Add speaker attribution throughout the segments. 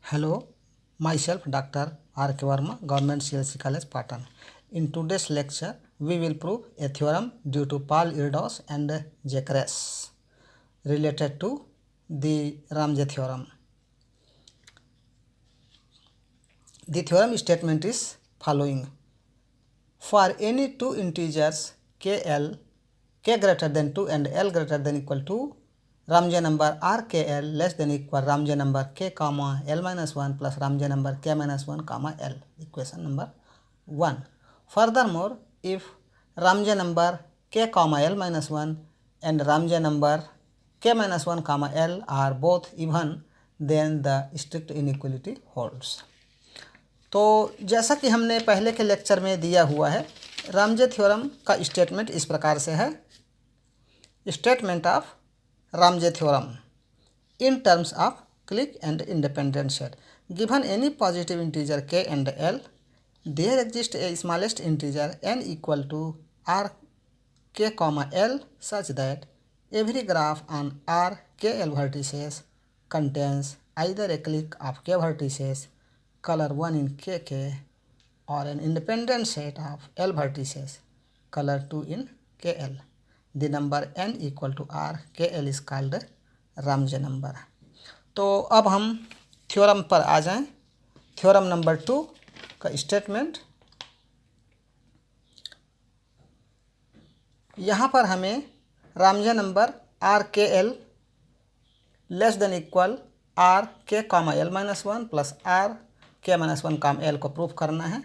Speaker 1: Hello, myself Dr. R. K. Verma, Government CLC College, Patan. In today's lecture, we will prove a theorem due to Paul Erdos and Jacques related to the Ramsey theorem. The theorem statement is following. For any two integers kl, k greater than 2 and l greater than equal to Ramsey number RKL less than equal Ramsey number k comma l minus 1 plus Ramsey number k minus 1 comma l. Equation number 1. Furthermore, if Ramsey number k comma l minus 1 and Ramsey number k minus 1 comma l are both even, then the strict inequality holds. तो जैसा कि हमने पहले के lecture में दिया हुआ है, रामजे थ्योरम का स्टेटमेंट इस प्रकार से है. Statement of Ramsey theorem in terms of clique and independent set. Given any positive integer k and l, there exists a smallest integer n equal to r k comma l such that every graph on r k l vertices contains either a clique of k vertices color 1 in kk or an independent set of l vertices color 2 in kl. The number n equal to r kl is called Ramsey number. तो अब हम theorem पर आ जाएं. Theorem number 2 का statement. यहाँ पर हमें Ramsey number R K L less than equal R K comma L minus 1 plus R K minus 1 comma L को प्रूफ करना है.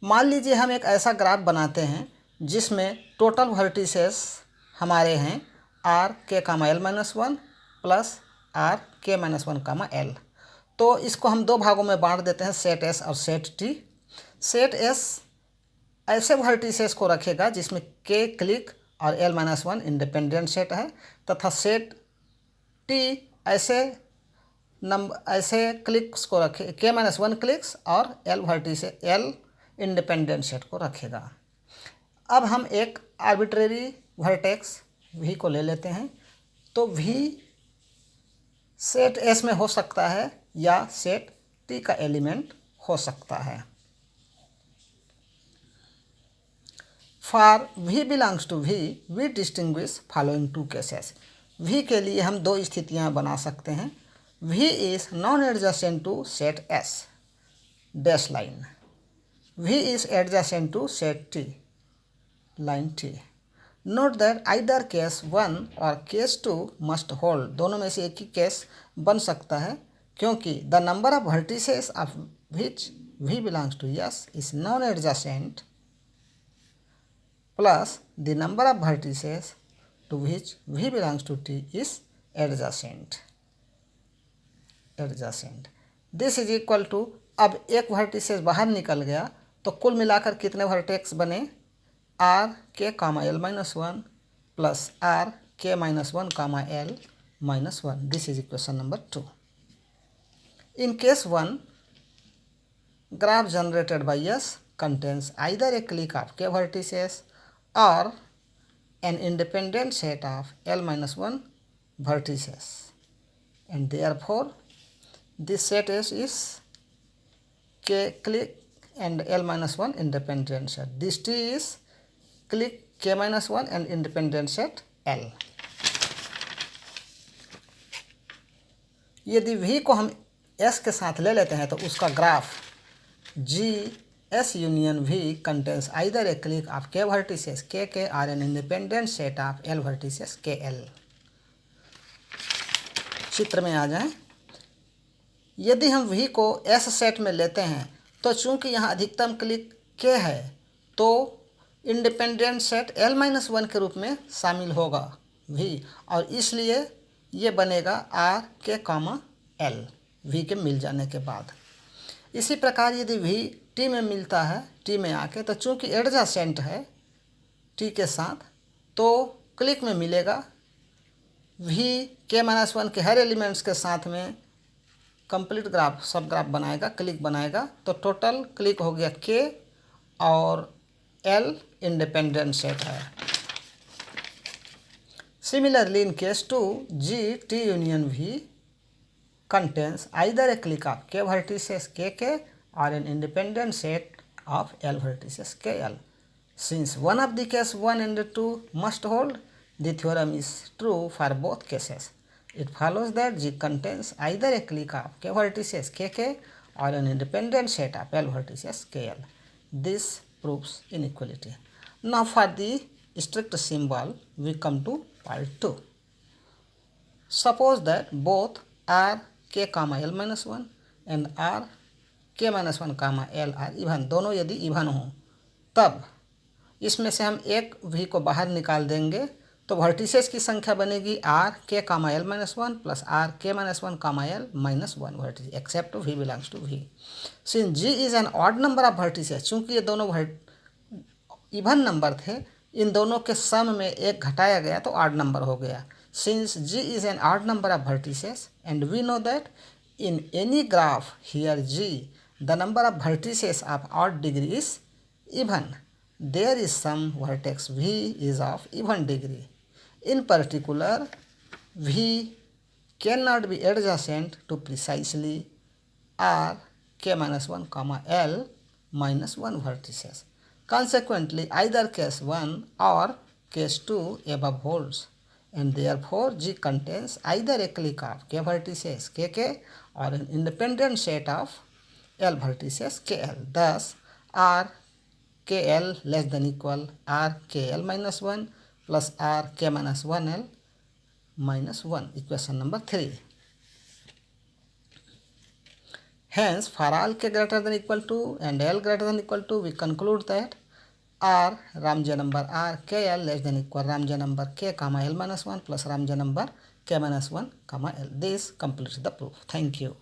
Speaker 1: मान लीजिए हम एक ऐसा ग्राफ बनाते हैं जिसमें टोटल वर्टिसेस हमारे हैं are K comma L minus 1 plus R K minus 1 comma L. तो इसको हम दो भागों में बांट देते हैं, सेट एस और सेट टी. सेट एस ऐसे वर्टिसेस को रखेगा जिसमें के क्लिक और एल माइनस 1 इंडिपेंडेंट सेट है, तथा सेट टी ऐसे क्लिक्स को रखे के माइनस 1 क्लिक्स और L vertices L independent set को रखेगा. अब हम एक आर्बिट्रेरी वर्टेक्स v को ले लेते हैं. तो v सेट S में हो सकता है या सेट T का एलिमेंट हो सकता है. For v belongs to v, we distinguish following two cases. v के लिए हम दो स्थितियां बना सकते हैं. v is non adjacent to set S dash line. v is adjacent to set T line T. Note that either case 1 और case 2 must hold. दोनों में से एक ही केस बन सकता है क्योंकि the number of vertices of which v belongs to S is non adjacent plus the number of vertices to which v belongs to T is adjacent. This is equal to, अब एक vertices बाहर निकल गया तो कुल मिलाकर कितने vertex बने? R K comma L minus 1 plus R K minus 1 comma L minus 1. This is equation number 2. In case 1, graph generated by S contains either a clique of k vertices or an independent set of l minus 1 vertices, and therefore this set S is k clique and l minus 1 independent set. This T is clique k minus 1 and independent set l. यदि v को हम s के साथ ले लेते हैं तो उसका graph g s union v contains either A click of k vertices k k और an independent set of l vertices k l. चित्र में आ जाएं. यदि हम v को s सेट में लेते हैं तो चूंकि यहाँ अधिकतम क्लिक k है तो इंडिपेंडेंट सेट l माइनस 1 के रूप में शामिल होगा v, और इसलिए ये बनेगा r के कामा l v के मिल जाने के बाद. इसी प्रकार यदि v t में मिलता है, t में आके, तो चूंकि एडजेसेंट है t के साथ तो क्लिक में मिलेगा v के माइनस 1 के हर एलिमेंट्स के साथ में कंप्लीट ग्राफ सब ग्राफ बनाएगा, क्लिक बनाएगा. तो टोटल क्लिक हो गया k और L इंडिपेंडेंट सेट है. Similarly in case 2, G T union V contains either a clique of k vertices kk or an independent set of L vertices kl. Since one of the case 1 and 2 must hold, the theorem is true for both cases. It follows that G contains either a clique of k vertices kk or an independent set of L vertices kl. This proves inequality. Now for the strict symbol, we come to part 2. Suppose that both R k comma L minus 1 and R k minus 1 comma L are even, दोनों यदि even हों, तब इसमें से हम एक v को बाहर निकाल देंगे तो वर्टिसेस की संख्या बनेगी r k comma l minus 1 plus r k minus 1 comma l minus 1 vertices except v belongs to v. Since g is an odd number of vertices, चूंकि ये दोनों इवन नंबर थे, इन दोनों के सम में एक घटाया गया तो ऑड नंबर हो गया. Since g is an odd number of vertices and we know that in any graph here g the number of vertices of odd degree is even, there is some vertex v is of even degree. In particular, v cannot be adjacent to precisely r k minus 1 comma l minus 1 vertices. Consequently, either case 1 or case 2 above holds, and therefore G contains either a clique of k vertices kk or an independent set of L vertices kl. Thus, R kl less than equal R kl minus 1 plus R k minus 1l minus 1. Equation number 3. Hence, for all k greater than equal to and L greater than equal to, we conclude that R Ramsey number R kl less than equal Ramsey number k comma L minus 1 plus Ramsey number k minus 1 comma L. This completes the proof. Thank you.